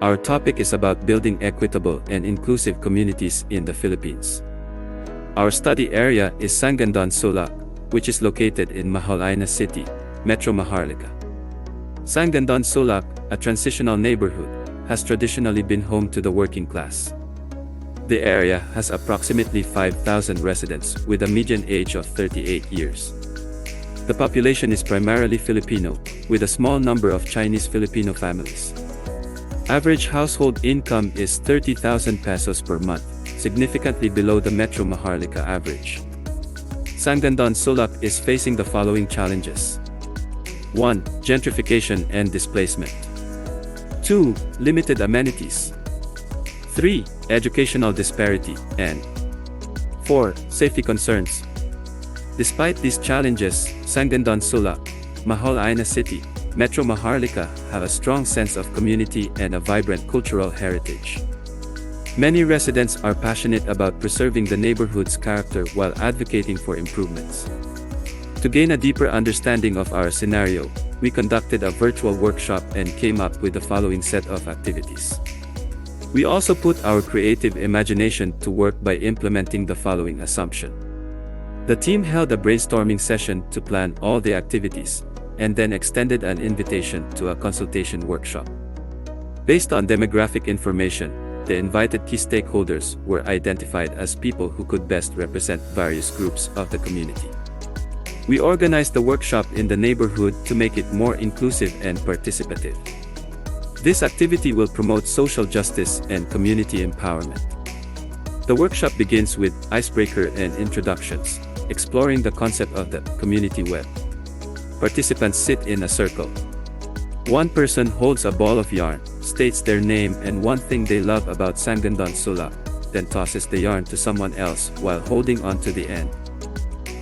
Our topic is about building equitable and inclusive communities in the Philippines. Our study area is Sangandaan Sulak, which is located in Mahalaina City, Metro Maharlika. Sangandaan Sulak, a transitional neighborhood, has traditionally been home to the working class. The area has approximately 5,000 residents with a median age of 38 years. The population is primarily Filipino, with a small number of Chinese Filipino families. Average household income is 30,000 pesos per month, significantly below the Metro Maharlika average. Sangandaan Sulak is facing the following challenges. 1. Gentrification and displacement. 2. Limited amenities. 3. Educational disparity, and 4. Safety concerns. Despite these challenges, Sangandaan Sulak, Mahalaina City, Metro Maharlika have a strong sense of community and a vibrant cultural heritage. Many residents are passionate about preserving the neighborhood's character while advocating for improvements. To gain a deeper understanding of our scenario, we conducted a virtual workshop and came up with the following set of activities. We also put our creative imagination to work by implementing the following assumption. The team held a brainstorming session to plan all the activities, and then extended an invitation to a consultation workshop. Based on demographic information, the invited key stakeholders were identified as people who could best represent various groups of the community. We organized the workshop in the neighborhood to make it more inclusive and participative. This activity will promote social justice and community empowerment. The workshop begins with icebreaker and introductions, exploring the concept of the community web. Participants sit in a circle. One person holds a ball of yarn, states their name and one thing they love about Sangandaan Sulak, then tosses the yarn to someone else while holding on to the end.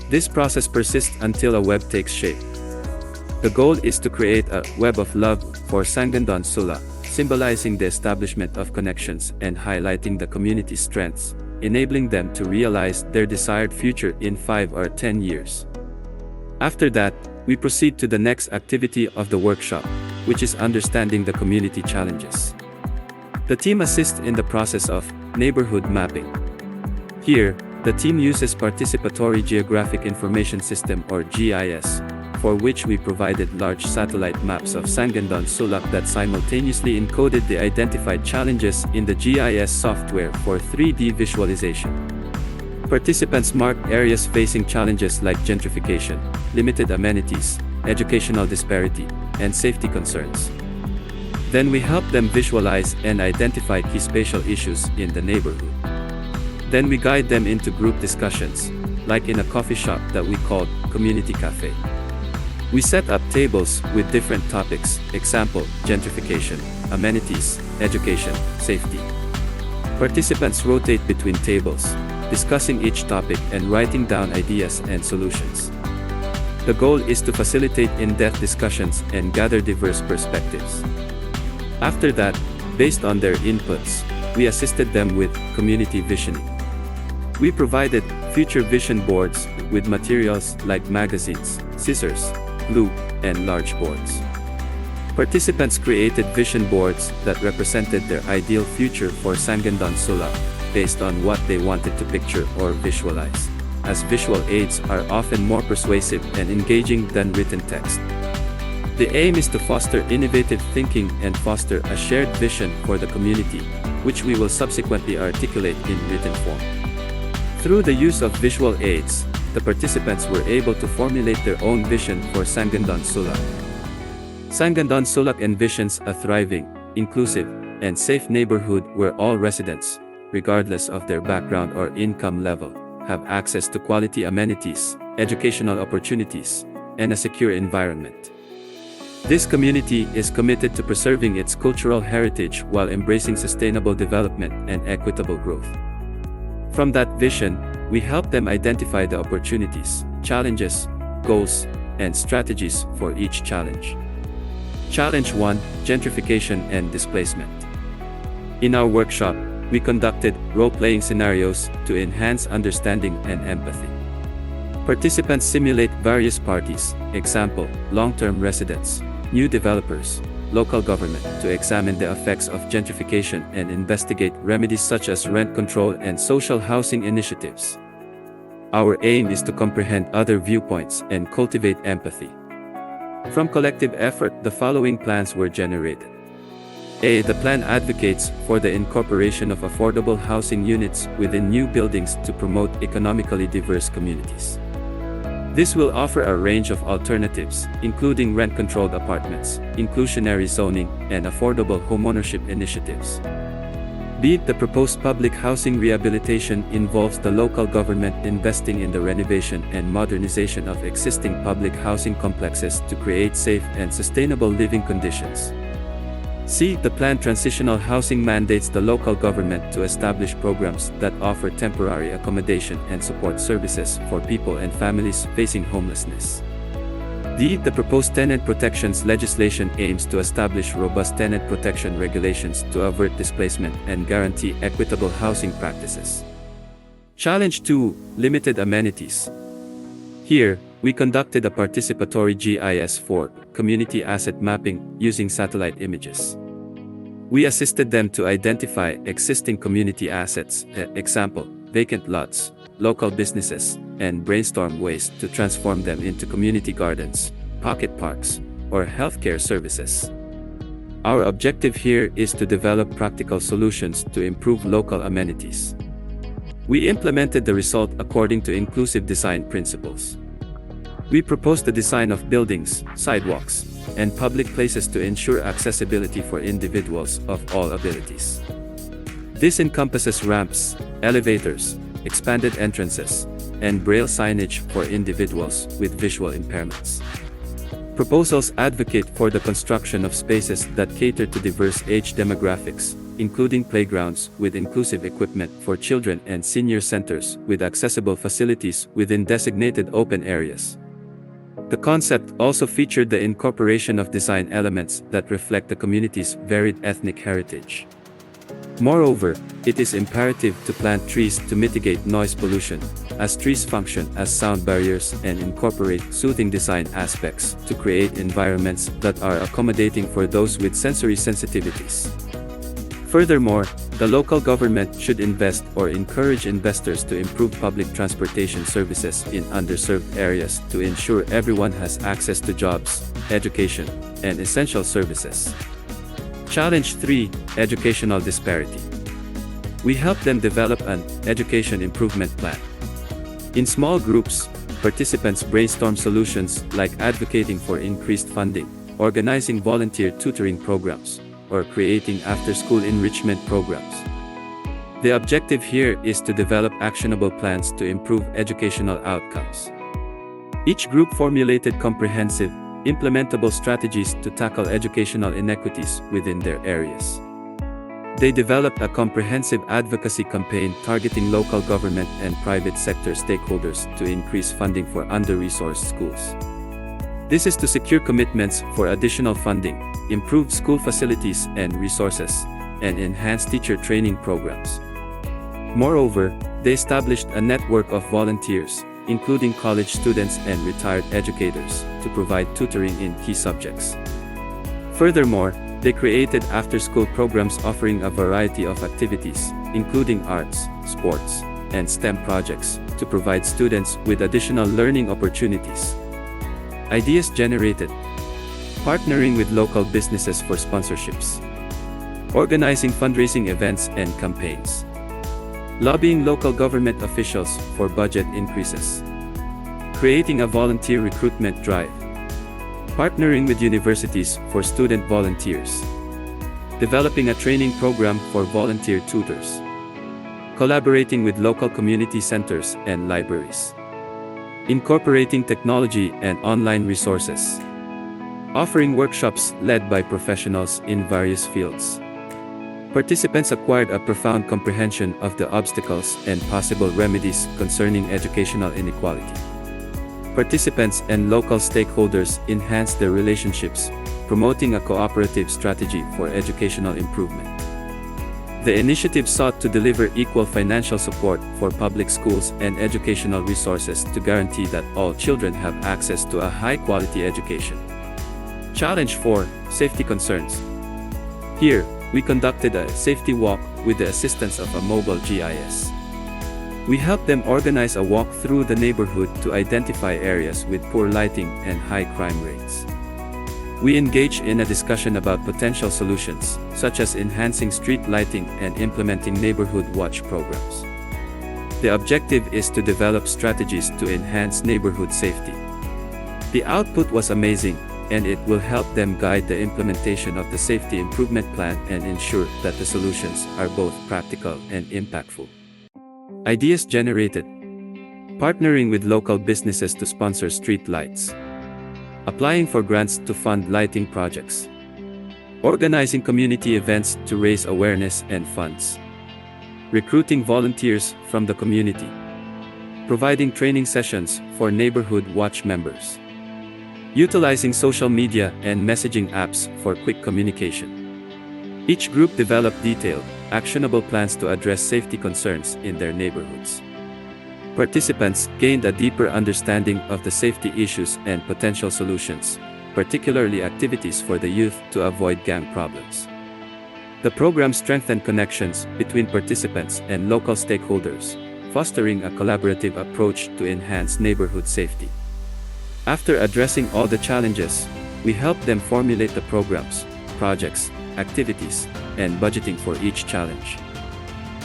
This process persists until a web takes shape. The goal is to create a web of love for Sangandaan Sulak, symbolizing the establishment of connections and highlighting the community's strengths, enabling them to realize their desired future in 5 or 10 years. After that, we proceed to the next activity of the workshop, which is understanding the community challenges. The team assists in the process of neighborhood mapping. Here, the team uses Participatory Geographic Information System or GIS, for which we provided large satellite maps of Sangandaan Sulak that simultaneously encoded the identified challenges in the GIS software for 3D visualization. Participants marked areas facing challenges like gentrification, limited amenities, educational disparity, and safety concerns. Then we help them visualize and identify key spatial issues in the neighborhood. Then we guide them into group discussions, like in a coffee shop that we called Community Cafe. We set up tables with different topics, example, gentrification, amenities, education, safety. Participants rotate between tables, discussing each topic and writing down ideas and solutions. The goal is to facilitate in-depth discussions and gather diverse perspectives. After that, based on their inputs, we assisted them with community visioning. We provided future vision boards with materials like magazines, scissors, glue, and large boards. Participants created vision boards that represented their ideal future for Sangandaan Sulak, based on what they wanted to picture or visualize, as visual aids are often more persuasive and engaging than written text. The aim is to foster innovative thinking and foster a shared vision for the community, which we will subsequently articulate in written form. Through the use of visual aids, the participants were able to formulate their own vision for Sangandaan Sulak. Sangandaan Sulak envisions a thriving, inclusive, and safe neighborhood where all residents, regardless of their background or income level, have access to quality amenities, educational opportunities, and a secure environment. This community is committed to preserving its cultural heritage while embracing sustainable development and equitable growth. From that vision, we help them identify the opportunities, challenges, goals, and strategies for each challenge. Challenge 1: Gentrification and Displacement. In our workshop, we conducted role-playing scenarios to enhance understanding and empathy. Participants simulate various parties, example, long-term residents, new developers, local government to examine the effects of gentrification and investigate remedies such as rent control and social housing initiatives. Our aim is to comprehend other viewpoints and cultivate empathy. From collective effort, the following plans were generated. A. The plan advocates for the incorporation of affordable housing units within new buildings to promote economically diverse communities. This will offer a range of alternatives, including rent-controlled apartments, inclusionary zoning, and affordable homeownership initiatives. B. The proposed public housing rehabilitation involves the local government investing in the renovation and modernization of existing public housing complexes to create safe and sustainable living conditions. C. The planned transitional housing mandates the local government to establish programs that offer temporary accommodation and support services for people and families facing homelessness. D. The proposed tenant protections legislation aims to establish robust tenant protection regulations to avert displacement and guarantee equitable housing practices. Challenge 2. Limited amenities. Here, we conducted a participatory GIS for community asset mapping using satellite images. We assisted them to identify existing community assets, example, vacant lots, local businesses, and brainstorm ways to transform them into community gardens, pocket parks, or healthcare services. Our objective here is to develop practical solutions to improve local amenities. We implemented the result according to inclusive design principles. We proposed the design of buildings, sidewalks, and public places to ensure accessibility for individuals of all abilities. This encompasses ramps, elevators, expanded entrances, and braille signage for individuals with visual impairments. Proposals advocate for the construction of spaces that cater to diverse age demographics, including playgrounds with inclusive equipment for children and senior centers with accessible facilities within designated open areas. The concept also featured the incorporation of design elements that reflect the community's varied ethnic heritage. Moreover, it is imperative to plant trees to mitigate noise pollution, as trees function as sound barriers and incorporate soothing design aspects to create environments that are accommodating for those with sensory sensitivities. Furthermore, the local government should invest or encourage investors to improve public transportation services in underserved areas to ensure everyone has access to jobs, education, and essential services. Challenge 3. Educational disparity. We help them develop an education improvement plan. In small groups, participants brainstorm solutions like advocating for increased funding, organizing volunteer tutoring programs, or creating after-school enrichment programs. The objective here is to develop actionable plans to improve educational outcomes. Each group formulated comprehensive, implementable strategies to tackle educational inequities within their areas. They developed a comprehensive advocacy campaign targeting local government and private sector stakeholders to increase funding for under-resourced schools. This is to secure commitments for additional funding, improve school facilities and resources, and enhance teacher training programs. Moreover, they established a network of volunteers, including college students and retired educators, to provide tutoring in key subjects. Furthermore, they created after-school programs offering a variety of activities, including arts, sports, and STEM projects, to provide students with additional learning opportunities. Ideas generated: partnering with local businesses for sponsorships, organizing fundraising events and campaigns, lobbying local government officials for budget increases, creating a volunteer recruitment drive, partnering with universities for student volunteers, developing a training program for volunteer tutors, collaborating with local community centers and libraries, incorporating technology and online resources, offering workshops led by professionals in various fields. Participants acquired a profound comprehension of the obstacles and possible remedies concerning educational inequality. Participants and local stakeholders enhanced their relationships, promoting a cooperative strategy for educational improvement. The initiative sought to deliver equal financial support for public schools and educational resources to guarantee that all children have access to a high-quality education. Challenge 4. Safety concerns. Here, we conducted a safety walk with the assistance of a mobile GIS. We helped them organize a walk through the neighborhood to identify areas with poor lighting and high crime rates. We engaged in a discussion about potential solutions, such as enhancing street lighting and implementing neighborhood watch programs. The objective is to develop strategies to enhance neighborhood safety. The output was amazing, and it will help them guide the implementation of the safety improvement plan and ensure that the solutions are both practical and impactful. Ideas generated: partnering with local businesses to sponsor street lights, applying for grants to fund lighting projects, organizing community events to raise awareness and funds, recruiting volunteers from the community, providing training sessions for neighborhood watch members, utilizing social media and messaging apps for quick communication. Each group developed detailed, actionable plans to address safety concerns in their neighborhoods. Participants gained a deeper understanding of the safety issues and potential solutions, particularly activities for the youth to avoid gang problems. The program strengthened connections between participants and local stakeholders, fostering a collaborative approach to enhance neighborhood safety. After addressing all the challenges, we helped them formulate the programs, projects, activities, and budgeting for each challenge.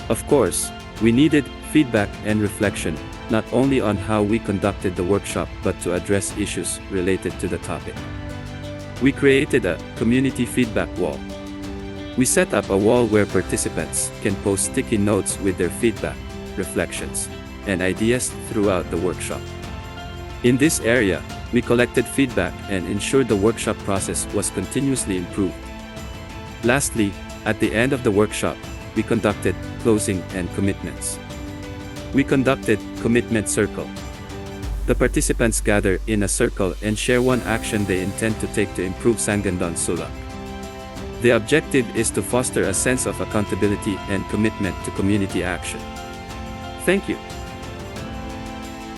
Of course, we needed feedback and reflection, not only on how we conducted the workshop but to address issues related to the topic. We created a community feedback wall. We set up a wall where participants can post sticky notes with their feedback, reflections, and ideas throughout the workshop. In this area, we collected feedback and ensured the workshop process was continuously improved. Lastly, at the end of the workshop, we conducted closing and commitments. We conducted Commitment Circle. The participants gather in a circle and share one action they intend to take to improve Sangguniang Sulak. The objective is to foster a sense of accountability and commitment to community action. Thank you.